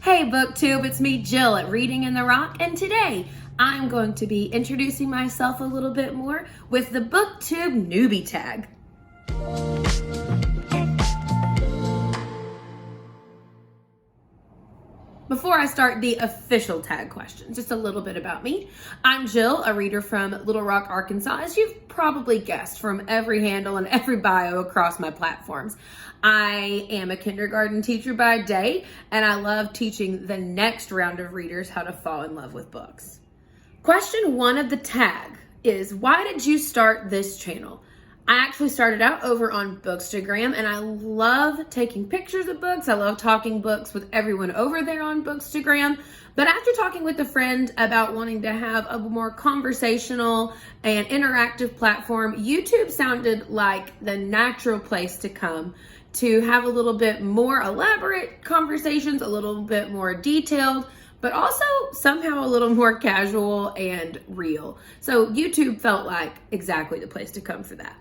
Hey BookTube, it's me Jill at Reading in the Rock, and today I'm going to be introducing myself a little bit more with the BookTube Newbie tag. Before I start the official tag questions, just a little bit about me. I'm Jill, a reader from Little Rock, Arkansas, as you've probably guessed from every handle and every bio across my platforms. I am a kindergarten teacher by day, and I love teaching the next round of readers how to fall in love with books. Question 1 of the tag is, why did you start this channel? I actually started out over on Bookstagram, and I love taking pictures of books. I love talking books with everyone over there on Bookstagram. But after talking with a friend about wanting to have a more conversational and interactive platform, YouTube sounded like the natural place to come to have a little bit more elaborate conversations, a little bit more detailed, but also somehow a little more casual and real. So YouTube felt like exactly the place to come for that.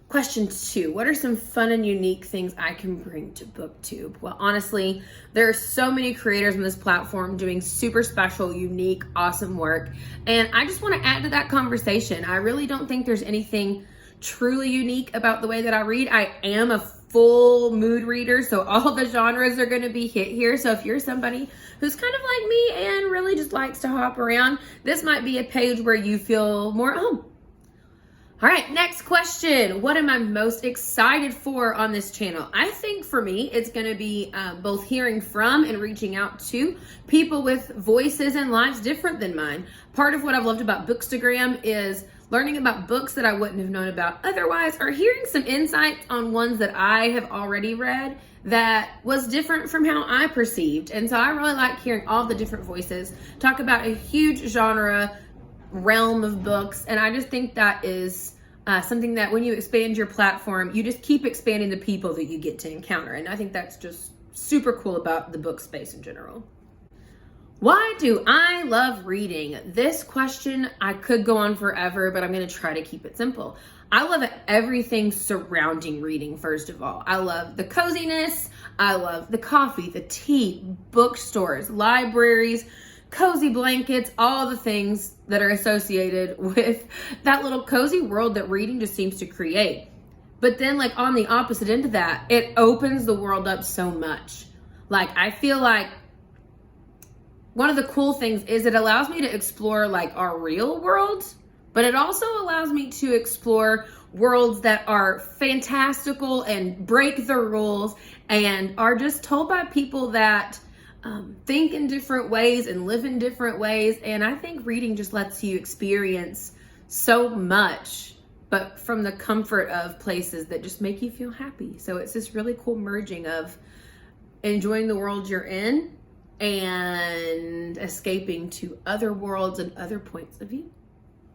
Question 2, what are some fun and unique things I can bring to BookTube? Well, honestly, there are so many creators on this platform doing super special, unique, awesome work. And I just want to add to that conversation. I really don't think there's anything truly unique about the way that I read. I am a full mood reader, so all the genres are going to be hit here. So if you're somebody who's kind of like me and really just likes to hop around, this might be a page where you feel more at home. All right, next question. What am I most excited for on this channel? I think for me, it's going to be both hearing from and reaching out to people with voices and lives different than mine. Part of what I've loved about Bookstagram is learning about books that I wouldn't have known about otherwise, or hearing some insights on ones that I have already read that was different from how I perceived. And so I really like hearing all the different voices talk about a huge genre realm of books, and I just think that is something that when you expand your platform, you just keep expanding the people that you get to encounter, and I think that's just super cool about the book space in general. Why do I love reading? This question, I could go on forever, but I'm going to try to keep it simple. I love everything surrounding reading, first of all. I love the coziness, I love the coffee, the tea, bookstores, libraries, cozy blankets, all the things that are associated with that little cozy world that reading just seems to create. But then, like, on the opposite end of that, it opens the world up so much. Like, I feel like one of the cool things is it allows me to explore like our real world, but it also allows me to explore worlds that are fantastical and break the rules and are just told by people that think in different ways and live in different ways. And I think reading just lets you experience so much, but from the comfort of places that just make you feel happy. So it's this really cool merging of enjoying the world you're in and escaping to other worlds and other points of view.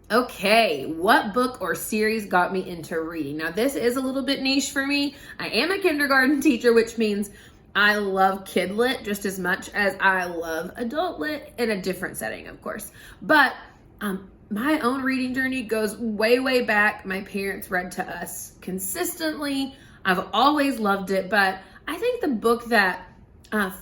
Okay, what book or series got me into reading? Now, this is a little bit niche for me. I am a kindergarten teacher, which means I love kid lit just as much as I love adult lit, in a different setting, of course. But my own reading journey goes way, way back. My parents read to us consistently. I've always loved it, but I think the book that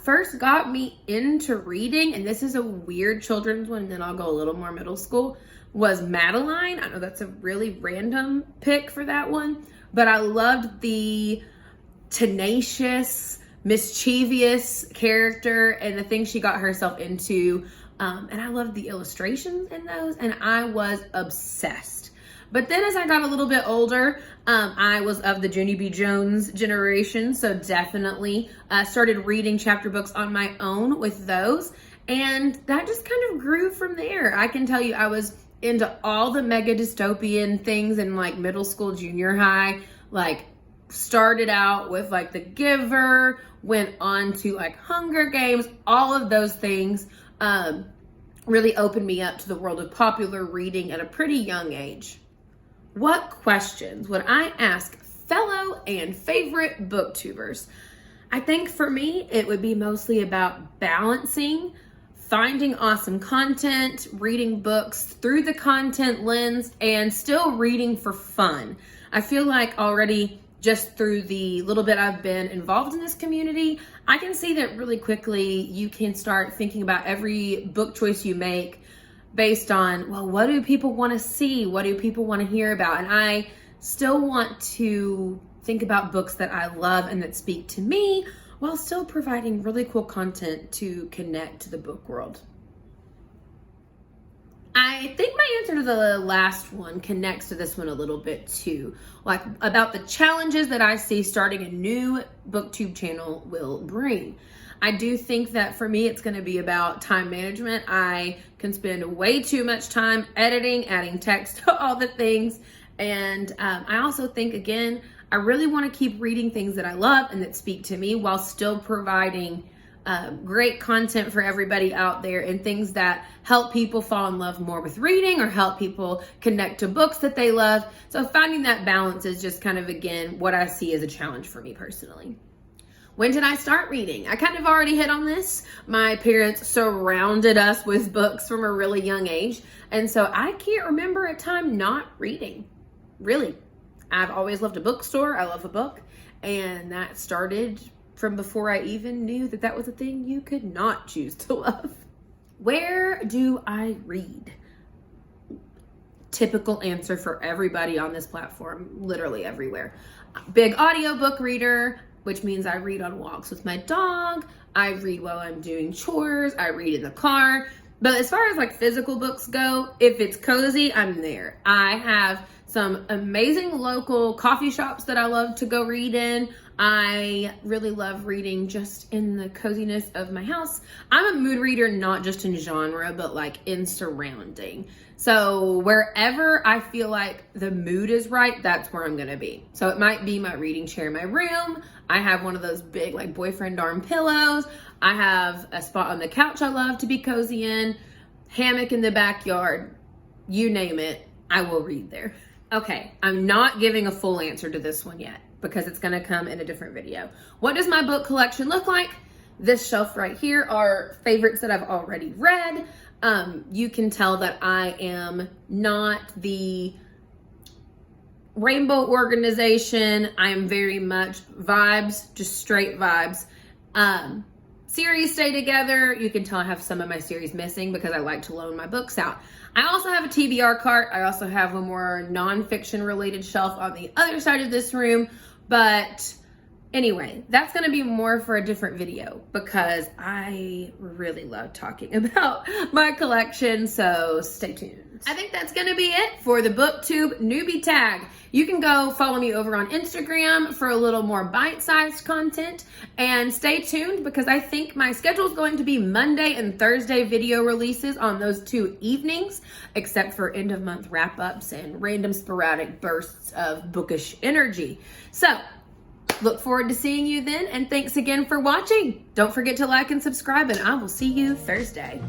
first got me into reading, and this is a weird children's one, and then I'll go a little more middle school, was Madeline. I know that's a really random pick for that one, but I loved the tenacious, mischievous character and the things she got herself into. And I loved the illustrations in those, and I was obsessed. But then as I got a little bit older, I was of the Junie B. Jones generation, so definitely started reading chapter books on my own with those. And that just kind of grew from there. I can tell you I was into all the mega dystopian things in like middle school, junior high, like started out with like The Giver, went on to like Hunger Games, all of those things really opened me up to the world of popular reading at a pretty young age. What questions would I ask fellow and favorite booktubers? I think for me, it would be mostly about balancing, finding awesome content, reading books through the content lens, and still reading for fun. I feel like already just through the little bit I've been involved in this community, I can see that really quickly you can start thinking about every book choice you make based on, well, what do people want to see? What do people want to hear about? And I still want to think about books that I love and that speak to me while still providing really cool content to connect to the book world. I think my answer to the last one connects to this one a little bit too, like about the challenges that I see starting a new BookTube channel will bring. I do think that for me, it's going to be about time management. I can spend way too much time editing, adding text to all the things. And I also think, again, I really want to keep reading things that I love and that speak to me while still providing great content for everybody out there and things that help people fall in love more with reading or help people connect to books that they love. So finding that balance is just kind of, again, what I see as a challenge for me personally. When did I start reading? I kind of already hit on this. My parents surrounded us with books from a really young age. And so I can't remember a time not reading. Really. I've always loved a bookstore. I love a book. And that started from before I even knew that that was a thing you could not choose to love. Where do I read? Typical answer for everybody on this platform, literally everywhere. Big audiobook reader, which means I read on walks with my dog. I read while I'm doing chores. I read in the car. But as far as like physical books go, if it's cozy, I'm there. I have some amazing local coffee shops that I love to go read in. I really love reading just in the coziness of my house. I'm a mood reader, not just in genre, but like in surrounding. So wherever I feel like the mood is right, that's where I'm gonna be. So it might be my reading chair in my room. I have one of those big like boyfriend arm pillows. I have a spot on the couch I love to be cozy in, hammock in the backyard, you name it, I will read there. Okay, I'm not giving a full answer to this one yet because it's gonna come in a different video. What does my book collection look like? This shelf right here are favorites that I've already read. You can tell that I am not the rainbow organization. I am very much vibes, just straight vibes. Series stay together. You can tell I have some of my series missing because I like to loan my books out. I also have a TBR cart. I also have a more nonfiction related shelf on the other side of this room. But anyway, that's going to be more for a different video because I really love talking about my collection. So stay tuned. I think that's going to be it for the BookTube Newbie tag. You can go follow me over on Instagram for a little more bite-sized content, and stay tuned because I think my schedule is going to be Monday and Thursday video releases on those 2 evenings, except for end of month wrap-ups and random sporadic bursts of bookish energy. So look forward to seeing you then, and thanks again for watching. Don't forget to like and subscribe, and I will see you Thursday.